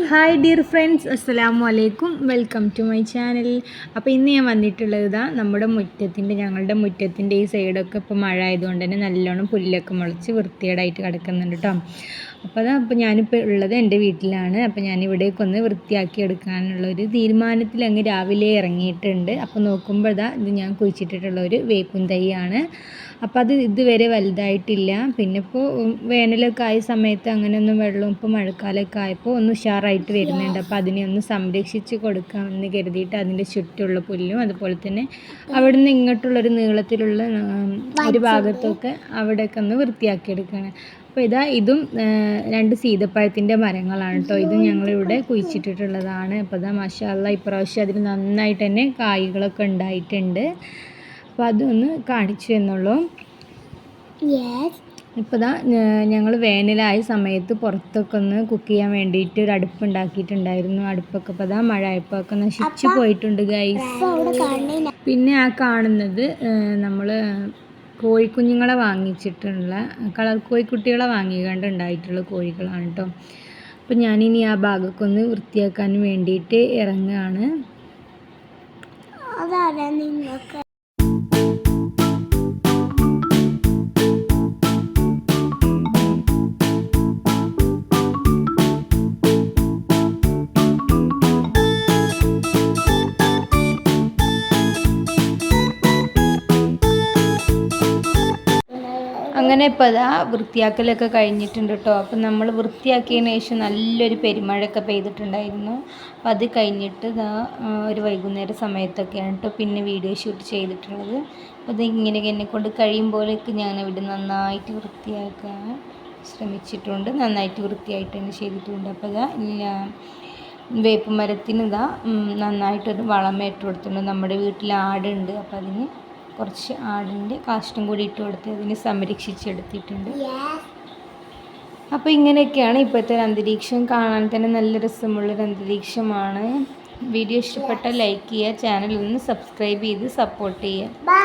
Hi dear friends, അസ്സലാമു അലൈക്കും. Welcome to my channel. അപ്പോൾ ഇന്ന് ഞാൻ വന്നിട്ടുള്ളത് ഞങ്ങളുടെ മുറ്റത്തിൻ്റെ ഈ സൈഡൊക്കെ ഇപ്പോൾ മഴ ആയതുകൊണ്ട് തന്നെ നല്ലോണം പുല്ലൊക്കെ മുളച്ച് വൃത്തികേടായിട്ട് കിടക്കുന്നുണ്ട് കേട്ടോ. അപ്പോൾ ഞാനിപ്പോൾ ഉള്ളത് എൻ്റെ വീട്ടിലാണ്. അപ്പോൾ ഞാനിവിടേക്കൊന്ന് വൃത്തിയാക്കി എടുക്കാനുള്ളൊരു തീരുമാനത്തിൽ അങ്ങ് രാവിലെ ഇറങ്ങിയിട്ടുണ്ട്. അപ്പോൾ നോക്കുമ്പോൾ ഇത് ഞാൻ കുഴിച്ചിട്ടിട്ടുള്ള ഒരു വേപ്പിൻ തൈയാണ്. അപ്പോൾ അത് ഇതുവരെ വലുതായിട്ടില്ല. പിന്നെ ഇപ്പോൾ വേനലൊക്കെ ആയ സമയത്ത് അങ്ങനെയൊന്നും വെള്ളവും ഇപ്പോൾ മഴക്കാലമൊക്കെ ആയപ്പോൾ ഒന്ന് ഉഷാറായിട്ട് വരുന്നുണ്ട്. അപ്പോൾ അതിനെ ഒന്ന് സംരക്ഷിച്ച് കൊടുക്കാമെന്ന് കരുതിയിട്ട് അതിൻ്റെ ചുറ്റുള്ള പുല്ലും അതുപോലെ തന്നെ അവിടെ നിന്ന് ഇങ്ങോട്ടുള്ളൊരു നീളത്തിലുള്ള ഒരു ഭാഗത്തൊക്കെ അവിടെയൊക്കെ ഒന്ന് വൃത്തിയാക്കിയെടുക്കുകയാണ്. അപ്പോൾ ഇതും 2 സീതപ്പഴത്തിൻ്റെ മരങ്ങളാണ് കേട്ടോ. ഇത് ഞങ്ങളിവിടെ കുഴിച്ചിട്ടിട്ടുള്ളതാണ്. അപ്പോൾ മാഷാ അല്ലാഹ് ഇപ്രാവശ്യം അതിന് നന്നായിട്ട് തന്നെ കായ്കളൊക്കെ ഉണ്ടായിട്ടുണ്ട്. അപ്പോൾ അതൊന്ന് കാണിച്ചു എന്നുള്ളൂ. ഇപ്പോൾ ഞങ്ങൾ വേനലായ സമയത്ത് പുറത്തൊക്കെ ഒന്ന് കുക്ക് ചെയ്യാൻ വേണ്ടിയിട്ട് ഒരു അടുപ്പ് ഉണ്ടാക്കിയിട്ടുണ്ടായിരുന്നു. അടുപ്പൊക്കെ ഇപ്പോൾ മഴ ആയപ്പോൾ ഒക്കെ നശിച്ചു പോയിട്ടുണ്ട് ഗൈസ്. പിന്നെ ആ കാണുന്നത് നമ്മൾ കോഴിക്കുഞ്ഞുങ്ങളെ വാങ്ങിച്ചിട്ടുള്ള കളർ കോഴിക്കുട്ടികളെ വാങ്ങിക്കൊണ്ട് ഉണ്ടായിട്ടുള്ള കോഴികളാണ് കേട്ടോ. അപ്പോൾ ഞാനിനി ആ ഭാഗമൊക്കെ ഒന്ന് വൃത്തിയാക്കാൻ വേണ്ടിയിട്ട് ഇറങ്ങുകയാണ്. അങ്ങനെ ഇപ്പോൾ വൃത്തിയാക്കലൊക്കെ കഴിഞ്ഞിട്ടുണ്ട് കേട്ടോ. അപ്പം നമ്മൾ വൃത്തിയാക്കിയതിന് ശേഷം നല്ലൊരു പെരുമഴയൊക്കെ പെയ്തിട്ടുണ്ടായിരുന്നു. അപ്പം അത് കഴിഞ്ഞിട്ട് ഒരു വൈകുന്നേര സമയത്തൊക്കെയാണ് കേട്ടോ പിന്നെ വീഡിയോ ഷൂട്ട് ചെയ്തിട്ടുള്ളത്. അപ്പോൾ ഇത് ഇങ്ങനെ എന്നെക്കൊണ്ട് കഴിയുമ്പോഴേക്ക് ഞാനിവിടെ നന്നായിട്ട് വൃത്തിയാക്കാൻ ശ്രമിച്ചിട്ടുണ്ട്. നന്നായിട്ട് വൃത്തിയായിട്ട് തന്നെ ചെയ്തിട്ടുണ്ട്. അപ്പോൾ വേപ്പ് മരത്തിന് നന്നായിട്ടൊരു വളമേറ്റ് കൊടുത്തിട്ടുണ്ട്. നമ്മുടെ വീട്ടിൽ ആടുണ്ട്. അപ്പോൾ അതിന് കുറച്ച് ആടിൻ്റെ കാഷ്ടം കൂടി ഇട്ട് കൊടുത്ത് അതിനെ സംരക്ഷിച്ചെടുത്തിട്ടുണ്ട്. അപ്പോൾ ഇങ്ങനെയൊക്കെയാണ് ഇപ്പോഴത്തെ ഒരു അന്തരീക്ഷം. കാണാൻ തന്നെ നല്ല രസമുള്ളൊരു അന്തരീക്ഷമാണ്. വീഡിയോ ഇഷ്ടപ്പെട്ടാൽ ലൈക്ക് ചെയ്യുക, ചാനൽ ഒന്ന് സബ്സ്ക്രൈബ് ചെയ്ത് സപ്പോർട്ട് ചെയ്യുക.